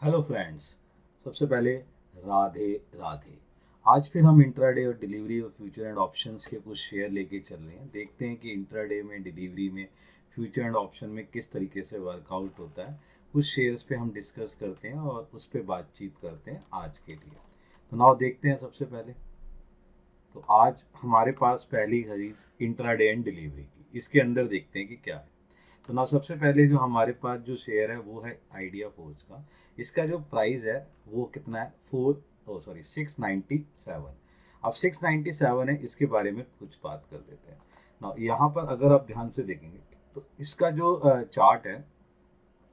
Hello friends. सबसे पहले राधे राधे। आज फिर हम इंट्राडे और डिलीवरी और फ्यूचर एंड ऑप्शंस के कुछ शेयर लेके चल रहे हैं। देखते हैं कि इंट्राडे में, डिलीवरी में, फ्यूचर एंड ऑप्शन में किस तरीके से वर्कआउट होता है। कुछ शेयर्स पे हम डिस्कस करते हैं और उस पर बातचीत करते हैं आज के लिए। तो नाउ देखते हैं सबसे पहले। तो आज हमारे पास पहली खरीद इंट्राडे एंड डिलीवरी की, इसके अंदर देखते हैं कि क्या है। तो ना सबसे पहले जो हमारे पास जो शेयर है वो है आइडिया फोर्स का। इसका जो प्राइस है वो कितना है, 697। अब 697 है, इसके बारे में कुछ बात कर देते हैं ना। यहाँ पर अगर आप ध्यान से देखेंगे तो इसका जो चार्ट है,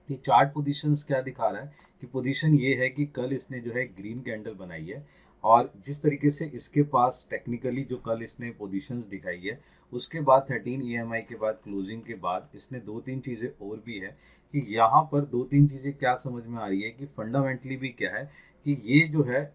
ये चार्ट पोजीशंस क्या दिखा रहा है कि पोजीशन ये है कि कल इसने जो है ग्रीन कैंडल बनाई है, और जिस तरीके से इसके पास टेक्निकली जो कल इसने पोजीशंस दिखाई है, उसके बाद 13 ईएमआई के बाद क्लोजिंग के बाद इसने दो तीन चीज़ें और भी है कि यहाँ पर दो तीन चीज़ें क्या समझ में आ रही है कि फंडामेंटली भी क्या है कि ये जो है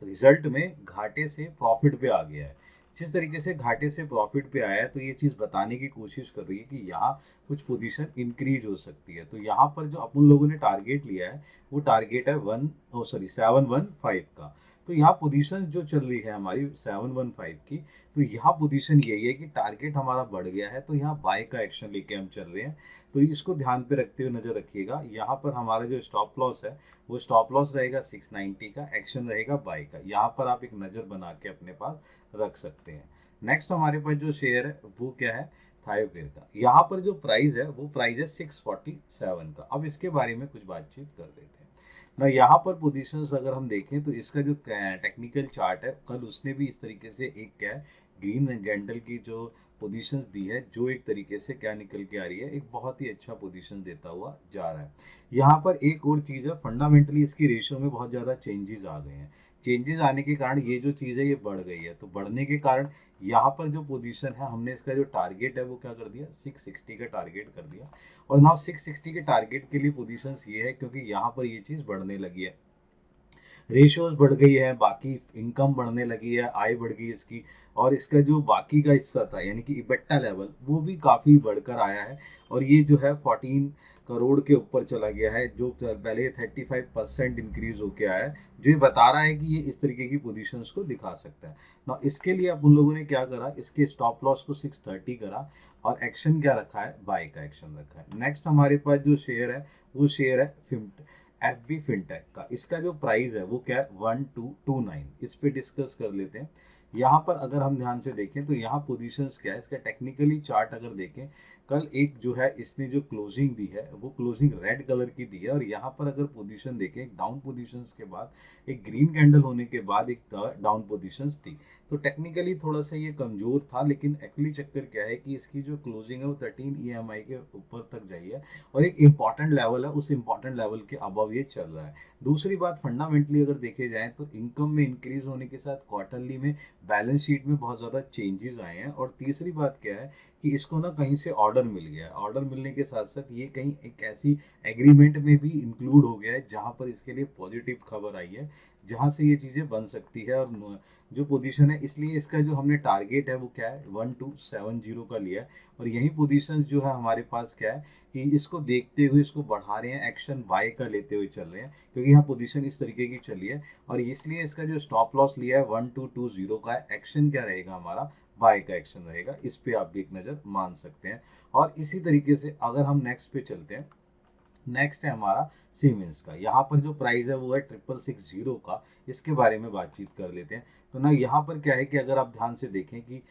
रिजल्ट में घाटे से प्रॉफिट पे आ गया है। जिस तरीके से घाटे से प्रॉफिट पे आया है, तो ये चीज़ बताने की कोशिश कर रही है कि यहाँ कुछ पोजीशन इंक्रीज हो सकती है। तो यहाँ पर जो अपन लोगों ने टारगेट लिया है वो टारगेट है 715 का। तो यहाँ पोजीशन जो चल रही है हमारी 715 की, तो यहाँ पोजीशन यही है कि टारगेट हमारा बढ़ गया है, तो यहाँ बाय का एक्शन लेके हम चल रहे हैं। तो इसको ध्यान पे रखते हुए नजर रखिएगा। यहाँ पर हमारा जो स्टॉप लॉस है वो स्टॉप लॉस रहेगा 690 का, एक्शन रहेगा बाय का। यहाँ पर आप एक नज़र बना के अपने पास रख सकते हैं। नेक्स्ट हमारे पास जो शेयर है वो क्या है, थायोकेयर का। यहाँ पर जो प्राइस है वो प्राइस है 647 का। अब इसके बारे में कुछ बातचीत कर देते हैं ना। यहाँ पर पोजीशंस अगर हम देखें तो इसका जो टेक्निकल चार्ट है, कल उसने भी इस तरीके से एक क्या है, ग्रीन कैंडल की जो पोजीशंस दी है, जो एक तरीके से क्या निकल के आ रही है, एक बहुत ही अच्छा पोजीशन देता हुआ जा रहा है। यहाँ पर एक और चीज़ है, फंडामेंटली इसकी रेशियो में बहुत ज़्यादा चेंजेस आ गए हैं। चेंजेस आने के कारण ये जो चीज़ है ये बढ़ गई है। तो बढ़ने के कारण यहाँ पर जो पोजीशन है, हमने इसका जो टारगेट है वो क्या कर दिया, 660 का टारगेट कर दिया। और नाउ 660 के टारगेट के लिए पोजीशंस ये है क्योंकि यहाँ पर ये चीज़ बढ़ने लगी है, रेशियोज बढ़ गई है, बाकी इनकम बढ़ने लगी है, आय बढ़ गई इसकी। और इसका जो बाकी का हिस्सा था यानी कि इबेट्टा लेवल, वो भी काफ़ी बढ़कर आया है। और ये जो है 14 करोड़ के ऊपर चला गया है, जो पहले 35% इंक्रीज होके आया है, जो ये बता रहा है कि ये इस तरीके की पोजीशंस को दिखा सकता है ना। इसके लिए अब उन लोगों ने क्या करा, इसके स्टॉप लॉस को 630 करा और एक्शन क्या रखा है, बाय का एक्शन रखा है। नेक्स्ट हमारे पास जो शेयर है वो शेयर है एफबी फिनटेक का। इसका जो प्राइस है वो क्या है, 1229। इस पे डिस्कस कर लेते हैं। यहाँ पर अगर हम ध्यान से देखें तो यहाँ पोजीशंस क्या है, इसका टेक्निकली चार्ट अगर देखें, कल एक जो है इसने जो क्लोजिंग दी है वो क्लोजिंग रेड कलर की दी है। और यहाँ पर अगर पोजीशन देखें, एक डाउन पोजीशंस के बाद, एक ग्रीन कैंडल होने के बाद एक डाउन पोजीशंस थी। तो टेक्निकली थोड़ा सा ये कमजोर था, लेकिन एक्चुअली चक्कर क्या है कि इसकी जो क्लोजिंग है वो 13 ईएमआई के ऊपर तक जाई है, और एक इंपॉर्टेंट लेवल है, उस इंपॉर्टेंट लेवल के अबव ये चल रहा है। दूसरी बात, फंडामेंटली अगर देखे जाए तो इनकम में इंक्रीज होने के साथ क्वार्टरली में बैलेंस शीट में बहुत ज़्यादा चेंजेस आए हैं। और तीसरी बात क्या है कि इसको ना कहीं से ऑर्डर मिल गया है, ऑर्डर मिलने के साथ साथ ये कहीं एक ऐसी एग्रीमेंट में भी इंक्लूड हो गया है जहां पर इसके लिए पॉजिटिव खबर आई है, जहां से ये चीज़ें बन सकती है। और जो पोजीशन है, इसलिए इसका जो हमने टारगेट है वो क्या है, 1270 का लिया है। और यही पोजीशन जो है हमारे पास क्या है कि इसको देखते हुए इसको बढ़ा रहे हैं, एक्शन बाय का लेते हुए चल रहे हैं, क्योंकि यहाँ पोजीशन इस तरीके की चली है। और इसलिए इसका जो स्टॉप लॉस लिया है 1220 का, एक्शन क्या रहेगा हमारा, बाय का एक्शन रहेगा। इस पे आप भी एक नज़र मान सकते हैं। और इसी तरीके से अगर हम नेक्स्ट पे चलते हैं, नेक्स्ट है हमारा सीमेंस का। यहाँ पर जो प्राइस है वो है 6660 का। इसके बारे में बातचीत कर लेते हैं। तो ना यहाँ पर क्या है कि अगर आप ध्यान से देखें कि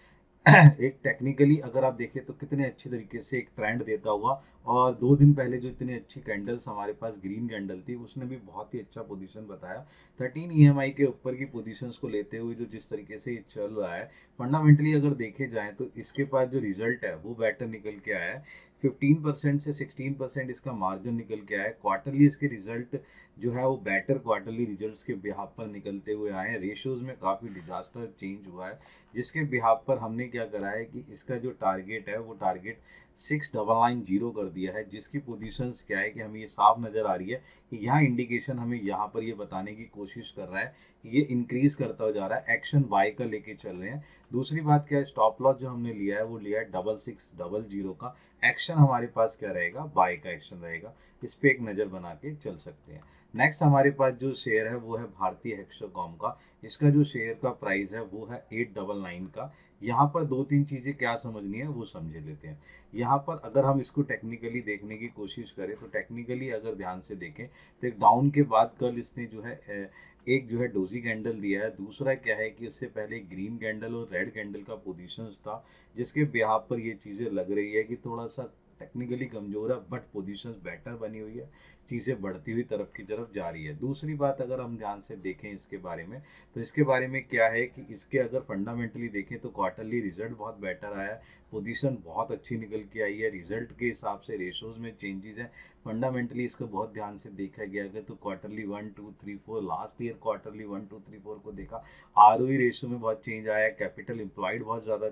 एक टेक्निकली अगर आप देखें तो कितने अच्छे तरीके से एक ट्रेंड देता हुआ, और 2 दिन पहले जो इतनी अच्छी कैंडल्स हमारे पास ग्रीन कैंडल थी, उसने भी बहुत ही अच्छा पोजीशन बताया। 13 ईएमआई के ऊपर की पोजीशंस को लेते हुए जो जिस तरीके से ये चल रहा है, फंडामेंटली अगर देखे जाए तो इसके पास जो रिजल्ट है वो बेटर निकल के आया है। 15% से 16% इसका मार्जिन निकल के आया है। क्वार्टरली इसके रिजल्ट जो है वो बेटर क्वार्टरली रिजल्ट्स के बिहाफ पर निकलते हुए आए हैं। रेशियोज में काफ़ी डिजास्टर चेंज हुआ है, जिसके बिहाफ पर हमने क्या करा है कि इसका जो टारगेट है वो टारगेट 6990 कर दिया है, जिसकी पोजीशंस क्या है कि हमें ये साफ नज़र आ रही है कि यहाँ इंडिकेशन हमें यहाँ पर ये बताने की कोशिश कर रहा है कि ये इंक्रीज करता जा रहा है, एक्शन बाय का लेके चल रहे हैं। दूसरी बात क्या है, स्टॉप लॉस जो हमने लिया है वो लिया है 6600 का, एक्शन हमारे पास क्या रहेगा, बाय का एक्शन रहेगा। इस पे एक नज़र बना के चल सकते हैं। नेक्स्ट हमारे पास जो शेयर है वो है भारतीय हेक्सोकॉम का। इसका जो शेयर का प्राइस है वो है 899 का। यहाँ पर दो तीन चीज़ें क्या समझनी है वो समझ लेते हैं। यहाँ पर अगर हम इसको टेक्निकली देखने की कोशिश करें तो टेक्निकली अगर ध्यान से देखें तो एक डाउन के बाद कल इसने जो है एक जो है डोजी कैंडल दिया है। दूसरा क्या है कि उससे पहले ग्रीन कैंडल और रेड कैंडल का पोजीशंस था, जिसके बिहाफ पर ये चीज़ें लग रही है कि थोड़ा सा टेक्निकली कमजोर है, बट पोजीशंस बेटर बनी हुई है, चीज़ें बढ़ती हुई तरफ की तरफ जा रही है। दूसरी बात अगर हम ध्यान से देखें इसके बारे में, तो इसके बारे में क्या है कि इसके अगर फंडामेंटली देखें तो क्वार्टरली रिजल्ट बहुत बेटर आया है, पोजीशन बहुत अच्छी निकल के आई है, रिजल्ट के हिसाब से रेशोज में चेंजेस हैं। फंडामेंटली इसको बहुत ध्यान से देखा गया है तो क्वार्टरली 1 2 3 4 लास्ट ईयर क्वार्टरली 1 2 3 4 को देखा, आरओई रेशो में बहुत चेंज आया है, कैपिटल एम्प्लॉयड बहुत ज़्यादा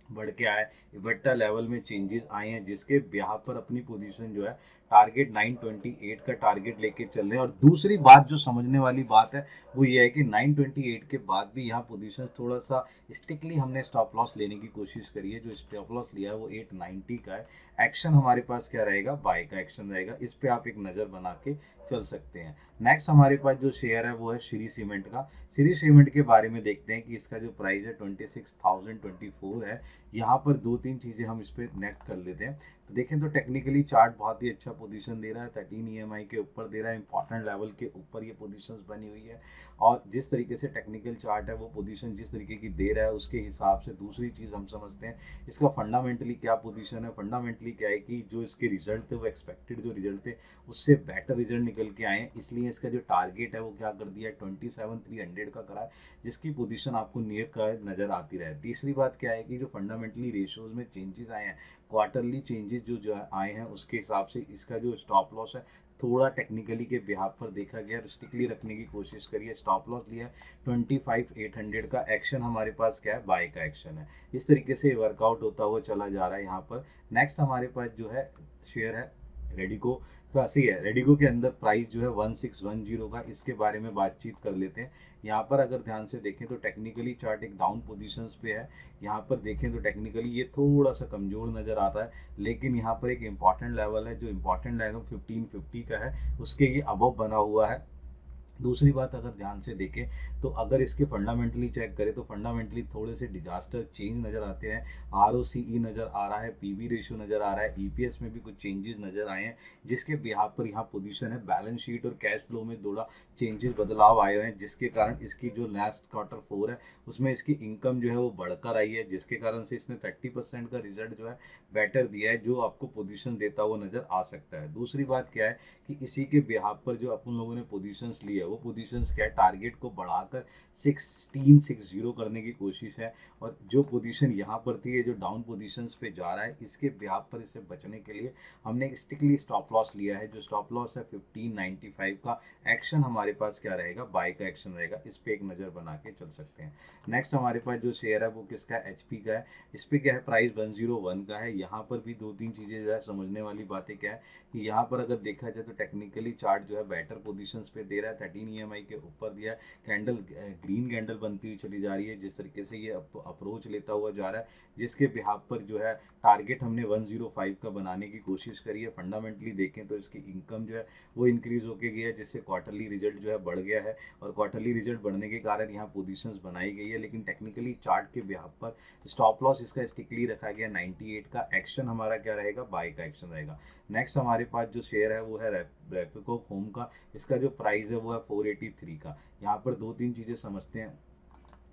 बढ़ के आया है, इवेक्टा लेवल में चेंजेस आए हैं, जिसके ब्याह पर अपनी पोजीशन जो है टारगेट 928 का टारगेट लेके चल रहे हैं। और दूसरी बात जो समझने वाली बात है वो ये है कि 928 के बाद भी यहाँ पोजीशन थोड़ा सा स्टिकली हमने स्टॉप लॉस लेने की कोशिश करी है। जो स्टॉप लॉस लिया है वो 890 का है। एक्शन हमारे पास क्या रहेगा, बाय का एक्शन रहेगा। इस पे आप एक नज़र बना के चल सकते हैं। नेक्स्ट हमारे पास जो शेयर है वो है श्री सीमेंट का। श्री सीमेंट के बारे में देखते हैं कि इसका जो प्राइस है 26,024 है। यहाँ पर दो तीन चीज़ें हम इस पर नेक्स्ट कर लेते हैं। तो देखें तो टेक्निकली चार्ट बहुत ही अच्छा पोजीशन दे रहा है, 13 EMI के ऊपर दे रहा है, इंपॉर्टेंट लेवल के ऊपर ये पोजीशंस बनी हुई है। और जिस तरीके से टेक्निकल चार्ट है वो पोजीशन जिस तरीके की दे रहा है उसके हिसाब से दूसरी चीज़ हम समझते हैं इसका फंडामेंटली क्या पोजीशन है। फंडामेंटली क्या है कि जो इसके रिजल्ट थे वो एक्सपेक्टेड जो रिजल्ट थे उससे बेटर रिजल्ट निकल के आए हैं, इसलिए इसका जो टारगेट है वो क्या कर दिया है 27,300 का करा है, जिसकी पोजीशन आपको नियर का नज़र आती रहे। तीसरी बात क्या है कि जो फंडामेंटली रेशियोज में चेंजेस आए हैं, क्वार्टरली चेंजेस जो आए हैं उसके हिसाब से इसका जो स्टॉप लॉस है थोड़ा टेक्निकली के बिहाफ पर देखा गया, स्टिकली रखने की कोशिश करिए। स्टॉप लॉस लिया है 25,800 का, एक्शन हमारे पास क्या है, बाय का एक्शन है। इस तरीके से वर्कआउट होता हुआ चला जा रहा है यहाँ पर। नेक्स्ट हमारे पास जो है शेयर है रेडिको का। सही है, रेडिको के अंदर प्राइस जो है 1610 का, इसके बारे में बातचीत कर लेते हैं। यहाँ पर अगर ध्यान से देखें तो टेक्निकली चार्ट एक डाउन पोजीशंस पे है। यहाँ पर देखें तो टेक्निकली ये थोड़ा सा कमजोर नजर आता है, लेकिन यहाँ पर एक इंपॉर्टेंट लेवल है, जो इंपॉर्टेंट लेवल 1550 का है, उसके ये अबव बना हुआ है। दूसरी बात अगर ध्यान से देखें तो अगर इसके फंडामेंटली चेक करें तो फंडामेंटली थोड़े से डिजास्टर चेंज नज़र आते हैं। ROCE नज़र आ रहा है, PB रेशियो नज़र आ रहा है, EPS में भी कुछ चेंजेस नज़र आए हैं, जिसके बिहाफ पर यहाँ पोजीशन है। बैलेंस शीट और कैश फ्लो में थोड़ा चेंजेस बदलाव आए हुए हैं, जिसके कारण इसकी जो लास्ट क्वार्टर 4 है उसमें इसकी इनकम जो है वो बढ़कर आई है, जिसके कारण से इसने 30% का रिजल्ट जो है बेटर दिया है, जो आपको पोजीशन देता हुआ नज़र आ सकता है। दूसरी बात क्या है कि इसी के बिहाफ पर जो अपन लोगों ने पोजीशंस ली है वो पोजीशंस क्या है, टारगेट को बढ़ाकर 1660 करने की कोशिश है। और जो पोजीशन यहाँ पर थी, ये जो डाउन पोजीशंस पे जा रहा है, इसके बिहाफ पर इससे बचने के लिए हमने एक स्टिकली स्टॉप लॉस लिया है। जो स्टॉप लॉस है 1595 का, एक्शन हमारे पास क्या रहेगा, बाय का एक्शन रहेगा। इस पे एक नज़र बना के चल सकते हैं। नेक्स्ट हमारे पास जो शेयर है वो किसका है, HP का है। इस पे क्या है, प्राइस 101 का है। यहाँ पर भी दो तीन चीज़ें जो है समझने वाली बातें क्या है कि यहाँ पर अगर देखा जाए तो टेक्निकली चार्ट जो है बेटर पोजीशंस पे दे रहा है, 13 EMI के ऊपर दिया है, कैंडल ग्रीन कैंडल बनती हुई चली जा रही है, जिस तरीके से ये अप्रोच लेता हुआ जा रहा है, जिसके बिहाफ पर जो है टारगेट हमने 105 का बनाने की कोशिश करी है। फंडामेंटली देखें तो इसकी इनकम जो है वो इंक्रीज होकर गई है, जिससे क्वार्टरली रिजल्ट जो है बढ़ गया है, और क्वार्टरली रिजल्ट बढ़ने के कारण यहाँ पोजीशंस बनाई गई है। लेकिन टेक्निकली चार्ट के बिहाफ पर स्टॉप लॉस इसका स्टिकली रखा गया 98 का, एक्शन हमारा क्या रहेगा, बाय का एक्शन रहेगा। नेक्स्ट हमारे पास जो शेयर है वो है रेपिको फोम का। इसका जो प्राइस है वो है 483 का। यहाँ पर दो तीन चीज़ें समझते हैं।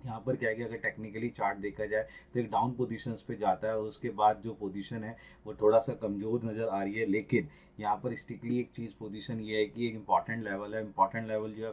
यहाँ पर क्या है कि अगर टेक्निकली चार्ट देखा जाए तो एक डाउन पोजीशंस पे जाता है, और उसके बाद जो पोजीशन है वो थोड़ा सा कमज़ोर नज़र आ रही है। लेकिन यहाँ पर स्टिकली एक चीज़ पोजीशन ये है कि एक इंपॉर्टेंट लेवल है, इंपॉर्टेंट लेवल जो है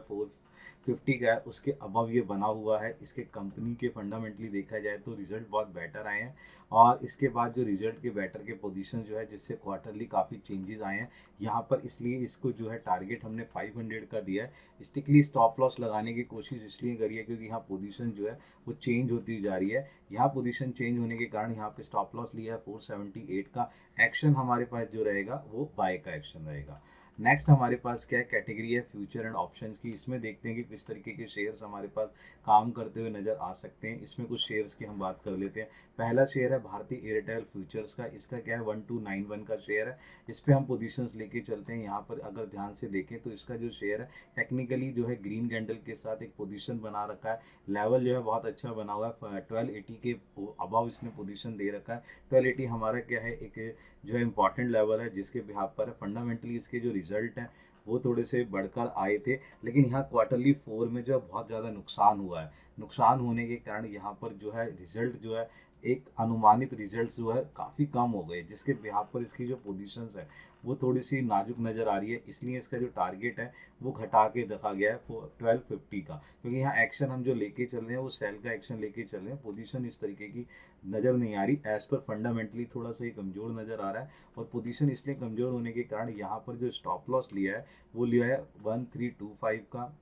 50 का है उसके अबव ये बना हुआ है। इसके कंपनी के फंडामेंटली देखा जाए तो रिजल्ट बहुत बेटर आए हैं, और इसके बाद जो रिजल्ट के बेटर के पोजीशन जो है जिससे क्वार्टरली काफ़ी चेंजेस आए हैं यहाँ पर, इसलिए इसको जो है टारगेट हमने 500 का दिया है। स्टिकली स्टॉप लॉस लगाने की कोशिश इसलिए करी है क्योंकि यहाँ पोजीशन जो है वो चेंज होती जा रही है। यहाँ पोजीशन चेंज होने के कारण यहाँ पे स्टॉप लॉस लिया है 478 का। एक्शन हमारे पास जो रहेगा वो बाय का एक्शन रहेगा। नेक्स्ट हमारे पास क्या है, कैटेगरी है फ्यूचर एंड ऑप्शंस की। इसमें देखते हैं कि किस तरीके के शेयर्स हमारे पास काम करते हुए नजर आ सकते हैं। इसमें कुछ शेयर्स की हम बात कर लेते हैं। पहला शेयर है भारतीय एयरटेल फ्यूचर्स का। इसका क्या है 1291 का शेयर है। इस पे हम पोजीशंस लेके चलते हैं। यहाँ पर अगर ध्यान से देखें तो इसका जो शेयर है टेक्निकली जो है ग्रीन कैंडल के साथ एक पोजीशन बना रखा है। लेवल जो है बहुत अच्छा बना हुआ है, 1280 के अबाव इसने पोजीशन दे रखा है। 1280 हमारा क्या है एक जो है इंपॉर्टेंट लेवल है जिसके बिहाफ पर फंडामेंटली इसके जो रिजल्ट हैं वो थोड़े से बढ़कर आए थे, लेकिन यहाँ क्वार्टरली 4 में जो है बहुत ज़्यादा नुकसान हुआ है। नुकसान होने के कारण यहाँ पर जो है रिजल्ट जो है एक अनुमानित रिजल्ट जो है काफ़ी कम हो गए, जिसके बिहाफ पर इसकी जो पोजीशंस है वो थोड़ी सी नाजुक नज़र आ रही है। इसलिए इसका जो टारगेट है वो घटा के देखा गया है 1250 का, क्योंकि यहाँ एक्शन हम जो लेके चल रहे हैं वो सेल का एक्शन लेके चल रहे हैं। पोजीशन इस तरीके की नज़र नहीं आ रही, एज पर फंडामेंटली थोड़ा सा ही कमज़ोर नज़र आ रहा है। और पोजीशन इसलिए कमज़ोर होने के कारण यहाँ पर जो स्टॉप लॉस लिया है वो लिया है 1325 का।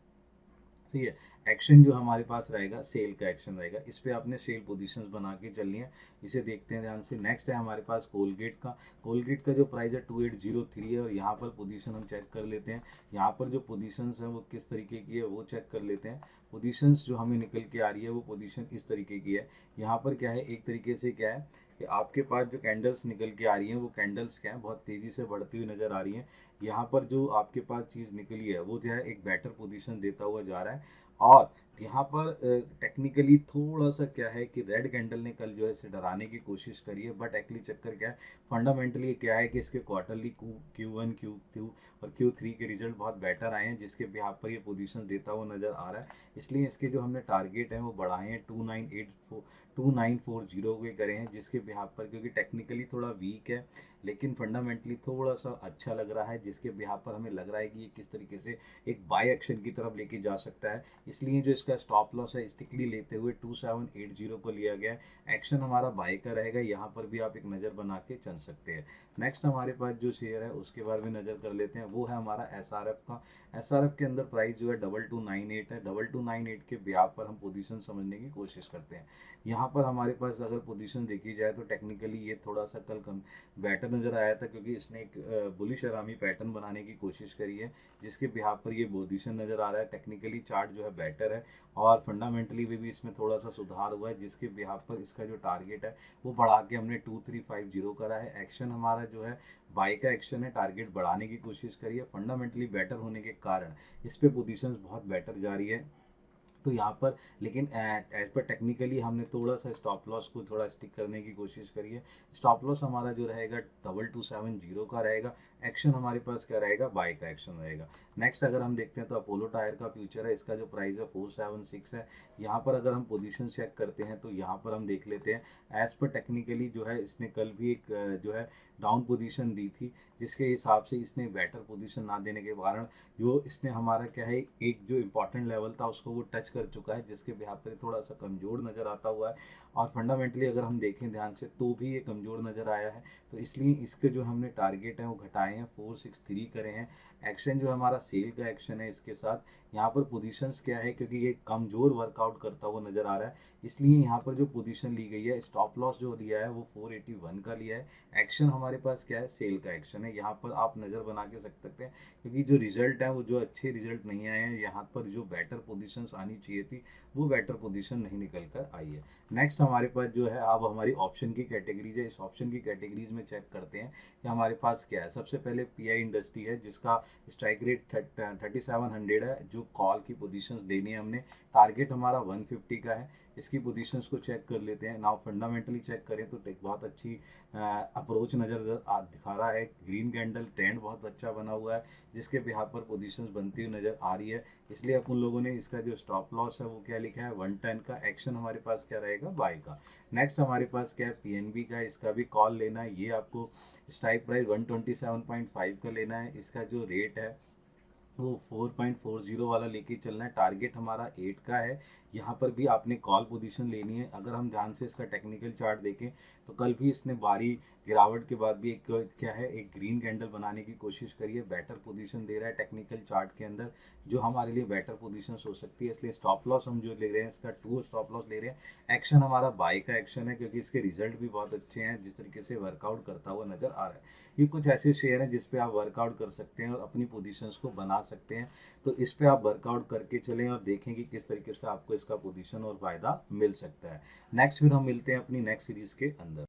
ठीक है। एक्शन जो हमारे पास रहेगा सेल का एक्शन रहेगा, इस पे आपने सेल पोजीशंस बना के चलनी है। इसे देखते हैं ध्यान से। नेक्स्ट है हमारे पास कोलगेट का। कोलगेट का जो प्राइस है 2803 है, और यहाँ पर पोजीशन हम चेक कर लेते हैं। यहाँ पर जो पोजीशंस हैं वो किस तरीके की है वो चेक कर लेते हैं। पोजीशंस जो हमें निकल के आ रही है वो पोजीशन इस तरीके की है। यहाँ पर क्या है एक तरीके से क्या है कि आपके पास जो कैंडल्स निकल के आ रही हैं वो कैंडल्स क्या है बहुत तेज़ी से बढ़ती हुई नज़र आ रही हैं। यहाँ पर जो आपके पास चीज़ निकली है वो जो है एक बेटर पोजीशन देता हुआ जा रहा है। और यहाँ पर टेक्निकली थोड़ा सा क्या है कि रेड कैंडल ने कल जो है इसे डराने की कोशिश करी है, बट एक्चुअली चक्कर क्या है फंडामेंटली क्या है कि इसके क्वार्टरली Q1 Q2 और Q3 के रिजल्ट बहुत बेटर आए हैं, जिसके बिहाफ पर ये पोजीशन देता हुआ नजर आ रहा है। इसलिए इसके जो हमने टारगेट हैं वो बढ़ाए हैं 2940 के करे हैं, जिसके बिहाफ पर क्योंकि टेक्निकली थोड़ा वीक है लेकिन फंडामेंटली थोड़ा सा अच्छा लग रहा है, जिसके बिहाफ पर हमें लग रहा है कि ये किस तरीके से एक बाय एक्शन की तरफ लेके जा सकता है। इसलिए जो इसका स्टॉप लॉस है स्टिकली लेते हुए 2780 को लिया गया है। एक्शन हमारा बाय का रहेगा, यहाँ पर भी आप एक नज़र बना के चल सकते हैं। नेक्स्ट हमारे पास जो शेयर है उसके बारे में नज़र कर लेते हैं, वो है हमारा SRF का। SRF के अंदर प्राइस जो है 2298 है। 2298 के ब्याज पर हम पोजीशन समझने की कोशिश करते हैं। यहाँ पर हमारे पास अगर पोजीशन देखी जाए तो टेक्निकली ये थोड़ा सा कल कम बेटर नज़र आया था, क्योंकि इसने एक बुलिश आरामी पैटर्न बनाने की कोशिश करी है, जिसके बिहाफ पर ये पोजीशन नज़र आ रहा है। टेक्निकली चार्ट जो है बेटर है और फंडामेंटली भी इसमें थोड़ा सा सुधार हुआ है, जिसके बिहाफ पर इसका जो टारगेट है वो बढ़ा के हमने 2350 करा है। एक्शन हमारा जो है बाय का एक्शन है, टारगेट बढ़ाने की कोशिश करी है। फंडामेंटली बेटर होने के कारण इस पे पोजीशंस बहुत बेटर जा रही है। तो यहाँ पर लेकिन एज पर टेक्निकली हमने थोड़ा सा स्टॉप लॉस को थोड़ा स्टिक करने की कोशिश करी है। स्टॉप लॉस हमारा जो रहेगा 2270 का रहेगा। एक्शन हमारे पास क्या रहेगा बाय का एक्शन रहेगा। नेक्स्ट अगर हम देखते हैं तो अपोलो टायर का फ्यूचर है, इसका जो प्राइस है 476 है। यहाँ पर अगर हम पोजीशन चेक करते हैं तो यहाँ पर हम देख लेते हैं एज पर टेक्निकली जो है इसने कल भी एक जो है डाउन पोजीशन दी थी, जिसके हिसाब से इसने बेटर पोजीशन ना देने के कारण जो इसने हमारा क्या है एक जो इम्पोर्टेंट लेवल था उसको वो टच कर चुका है, जिसके बिहाफ पे थोड़ा सा कमज़ोर नज़र आता हुआ है। और फंडामेंटली अगर हम देखें ध्यान से तो भी ये कमज़ोर नज़र आया है। तो इसलिए इसके जो हमने टारगेट है वो घटाए हैं, 463 करे हैं। एक्शन जो हमारा सेल का एक्शन है इसके साथ यहाँ पर पोजीशंस क्या है क्योंकि ये कमज़ोर वर्कआउट करता हुआ नज़र आ रहा है, इसलिए यहाँ पर जो पोजीशन ली गई है स्टॉप लॉस जो लिया है वो 481 का लिया है। एक्शन हमारे पास क्या है सेल का एक्शन है, यहाँ पर आप नज़र बना के सकते हैं क्योंकि जो रिजल्ट है वो जो अच्छे रिजल्ट नहीं आए हैं, यहाँ पर जो बेटर पोजीशंस आनी चाहिए थी वो बेटर पोजीशन नहीं निकल कर आई है। नेक्स्ट हमारे पास जो है अब हमारी ऑप्शन की कैटेगरीज है। इस ऑप्शन की कैटेगरीज में चेक करते हैं कि हमारे पास क्या है। सबसे पहले पीआई इंडस्ट्री है जिसका स्ट्राइक रेट 3700 है, जो कॉल की पोजीशंस देनी है हमने। टारगेट हमारा 150 का है। इसकी पोजीशंस को चेक कर लेते हैं। नाउ फंडामेंटली चेक करें तो एक बहुत अच्छी अप्रोच नज़र दिखा रहा है। ग्रीन कैंडल ट्रेंड बहुत अच्छा बना हुआ है, जिसके बिहाफ पर पोजीशंस बनती हुई नज़र आ रही है। इसलिए अपन लोगों ने इसका जो स्टॉप लॉस है वो क्या लिखा है 110 का। एक्शन हमारे पास क्या रहेगा बाय का। नेक्स्ट हमारे पास क्या है पीएनबी का, इसका भी कॉल लेना है। ये आपको स्ट्राइक प्राइस 127.5 का लेना है। इसका जो रेट है वो 4.40 वाला लेके चलना है। टारगेट हमारा 8 का है। यहाँ पर भी आपने कॉल पोजीशन लेनी है। अगर हम ध्यान से इसका टेक्निकल चार्ट देखें तो कल भी इसने भारी गिरावट के बाद भी एक क्या है, एक ग्रीन कैंडल बनाने की कोशिश करी है। बेटर पोजीशन दे रहा है टेक्निकल चार्ट के अंदर, जो हमारे लिए बेटर पोजीशन हो सकती है। इसलिए स्टॉप लॉस हम जो ले रहे हैं, इसका 2 स्टॉप लॉस ले रहे हैं। एक्शन हमारा बाय का एक्शन है, क्योंकि इसके रिजल्ट भी बहुत अच्छे हैं, जिस तरीके से वर्कआउट करता हुआ नजर आ रहा है। ये कुछ ऐसे शेयर हैं जिस पे आप वर्कआउट कर सकते हैं और अपनी पोजीशंस को बना सकते हैं। तो इस पे आप वर्कआउट करके चलें और देखें कि किस तरीके से आपको इसका पोजीशन और फायदा मिल सकता है। नेक्स्ट फिर हम मिलते हैं अपनी नेक्स्ट सीरीज के अंदर।